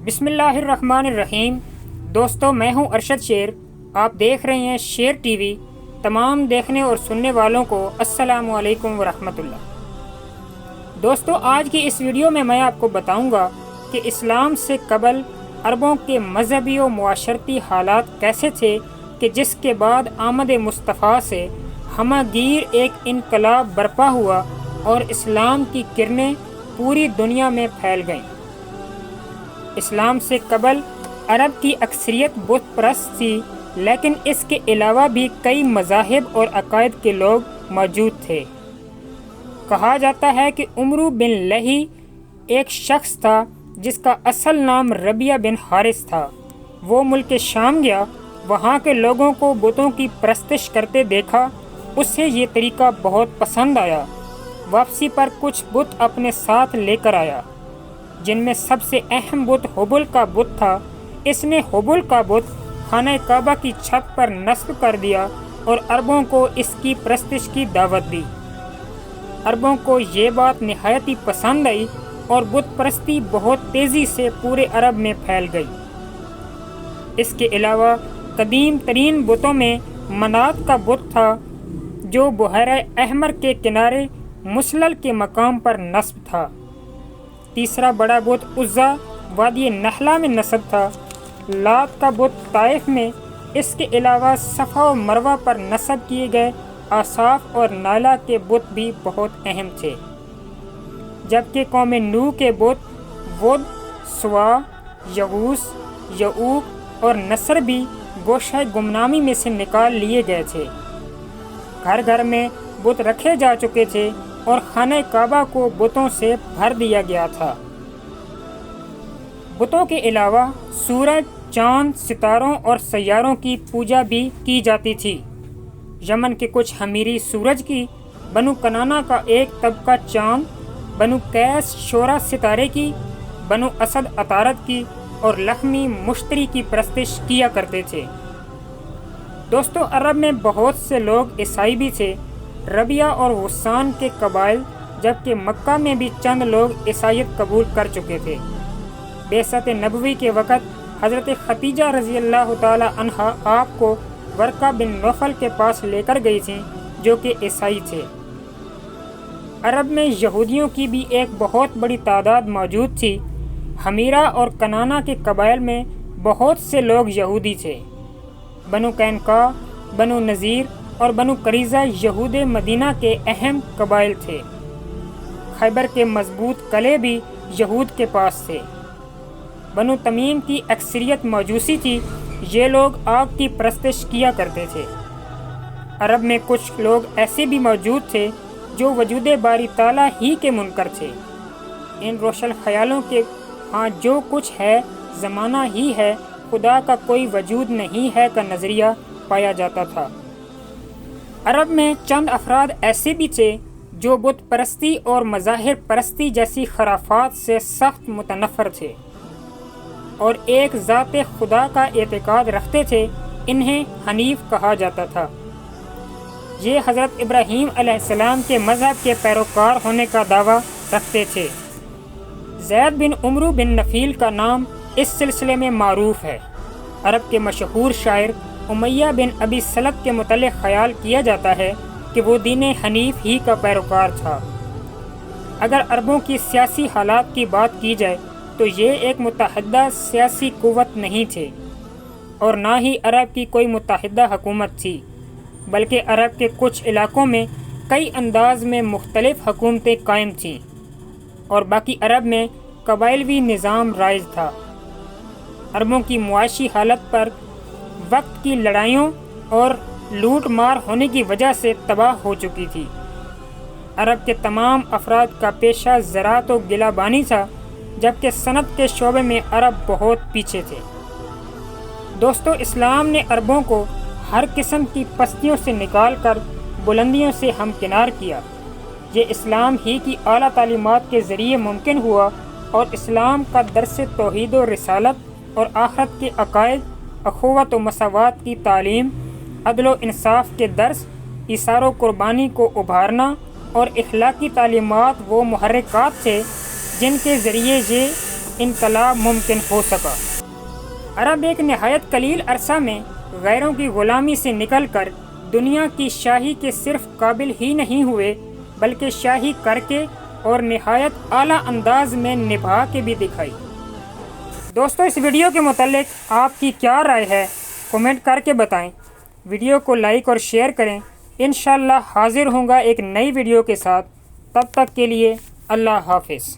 بسم اللہ الرحمن الرحیم۔ دوستو، میں ہوں ارشد شیر، آپ دیکھ رہے ہیں شیر ٹی وی۔ تمام دیکھنے اور سننے والوں کو السلام علیکم ورحمۃ اللہ۔ دوستو، آج کی اس ویڈیو میں آپ کو بتاؤں گا کہ اسلام سے قبل عربوں کے مذہبی و معاشرتی حالات کیسے تھے کہ جس کے بعد آمد مصطفیٰ سے ہمہ گیر ایک انقلاب برپا ہوا اور اسلام کی کرنیں پوری دنیا میں پھیل گئیں۔ اسلام سے قبل عرب کی اکثریت بت پرست تھی، لیکن اس کے علاوہ بھی کئی مذاہب اور عقائد کے لوگ موجود تھے۔ کہا جاتا ہے کہ عمرو بن لہی ایک شخص تھا جس کا اصل نام ربیہ بن حارث تھا۔ وہ ملک شام گیا، وہاں کے لوگوں کو بتوں کی پرستش کرتے دیکھا، اسے یہ طریقہ بہت پسند آیا۔ واپسی پر کچھ بت اپنے ساتھ لے کر آیا، جن میں سب سے اہم بت حبل کا بت تھا۔ اس نے حبل کا بت خانہ کعبہ کی چھت پر نصب کر دیا اور عربوں کو اس کی پرستش کی دعوت دی۔ عربوں کو یہ بات نہایت ہی پسند آئی اور بت پرستی بہت تیزی سے پورے عرب میں پھیل گئی۔ اس کے علاوہ قدیم ترین بتوں میں منات کا بت تھا، جو بحیرہ احمر کے کنارے مسلل کے مقام پر نصب تھا۔ تیسرا بڑا بت عزا وادی نخلا میں نصب تھا۔ لات کا بت طائف میں۔ اس کے علاوہ صفا و مروہ پر نصب کیے گئے آصاف اور نالا کے بت بھی بہت اہم تھے، جبکہ قوم نوح کے بت ود، سوا، یغوث، یعوق اور نصر بھی گوشہ گمنامی میں سے نکال لیے گئے تھے۔ گھر گھر میں بت رکھے جا چکے تھے اور خانہ کعبہ کو بتوں سے بھر دیا گیا تھا۔ بتوں کے علاوہ سورج، چاند، ستاروں اور سیاروں کی پوجا بھی کی جاتی تھی۔ یمن کے کچھ حمیری سورج کی، بنو کنانا کا ایک طبقہ چاند، بنو قیس شورا ستارے کی، بنو اسد عطارد کی اور لخمی مشتری کی پرستش کیا کرتے تھے۔ دوستو، عرب میں بہت سے لوگ عیسائی بھی تھے، ربیہ اور غسان کے قبائل، جبکہ مکہ میں بھی چند لوگ عیسائیت قبول کر چکے تھے۔ بعثت نبوی کے وقت حضرت خدیجہ رضی اللہ تعالی عنہا آپ کو ورقہ بن نوفل کے پاس لے کر گئی تھیں، جو کہ عیسائی تھے۔ عرب میں یہودیوں کی بھی ایک بہت بڑی تعداد موجود تھی۔ حمیرہ اور کنانا کے قبائل میں بہت سے لوگ یہودی تھے۔ بنو قینقاع، بنو نذیر اور بنو قریظہ یہود مدینہ کے اہم قبائل تھے۔ خیبر کے مضبوط قلعے بھی یہود کے پاس تھے۔ بنو تمیم کی اکثریت موجوسی تھی، یہ لوگ آگ کی پرستش کیا کرتے تھے۔ عرب میں کچھ لوگ ایسے بھی موجود تھے جو وجود باری تعالیٰ ہی کے منکر تھے۔ ان روشن خیالوں کے ہاں جو کچھ ہے زمانہ ہی ہے، خدا کا کوئی وجود نہیں ہے کا نظریہ پایا جاتا تھا۔ عرب میں چند افراد ایسے بھی تھے جو بت پرستی اور مظاہر پرستی جیسی خرافات سے سخت متنفر تھے اور ایک ذات خدا کا اعتقاد رکھتے تھے۔ انہیں حنیف کہا جاتا تھا۔ یہ حضرت ابراہیم علیہ السلام کے مذہب کے پیروکار ہونے کا دعویٰ رکھتے تھے۔ زید بن عمرو بن نفیل کا نام اس سلسلے میں معروف ہے۔ عرب کے مشہور شاعر امیہ بن ابی سلط کے متعلق خیال کیا جاتا ہے کہ وہ دین حنیف ہی کا پیروکار تھا۔ اگر عربوں کی سیاسی حالات کی بات کی جائے تو یہ ایک متحدہ سیاسی قوت نہیں تھے اور نہ ہی عرب کی کوئی متحدہ حکومت تھی، بلکہ عرب کے کچھ علاقوں میں کئی انداز میں مختلف حکومتیں قائم تھیں اور باقی عرب میں قبائلوی نظام رائج تھا۔ عربوں کی معاشی حالت پر وقت کی لڑائیوں اور لوٹ مار ہونے کی وجہ سے تباہ ہو چکی تھی۔ عرب کے تمام افراد کا پیشہ زراعت و گلہ بانی تھا، جبکہ صنعت کے شعبے میں عرب بہت پیچھے تھے۔ دوستو، اسلام نے عربوں کو ہر قسم کی پستیوں سے نکال کر بلندیوں سے ہمکنار کیا۔ یہ اسلام ہی کی اعلیٰ تعلیمات کے ذریعے ممکن ہوا اور اسلام کا درس توحید و رسالت اور آخرت کے عقائد، اخوت و مساوات کی تعلیم، عدل و انصاف کے درس، ایثار و قربانی کو ابھارنا اور اخلاقی تعلیمات وہ محرکات تھے جن کے ذریعے یہ انقلاب ممکن ہو سکا۔ عرب ایک نہایت قلیل عرصہ میں غیروں کی غلامی سے نکل کر دنیا کی شاہی کے صرف قابل ہی نہیں ہوئے بلکہ شاہی کر کے اور نہایت اعلیٰ انداز میں نبھا کے بھی دکھائی۔ دوستو، اس ویڈیو کے متعلق آپ کی کیا رائے ہے؟ کومنٹ کر کے بتائیں۔ ویڈیو کو لائک اور شیئر کریں۔ انشاءاللہ حاضر ہوں گا ایک نئی ویڈیو کے ساتھ۔ تب تک کے لیے اللہ حافظ۔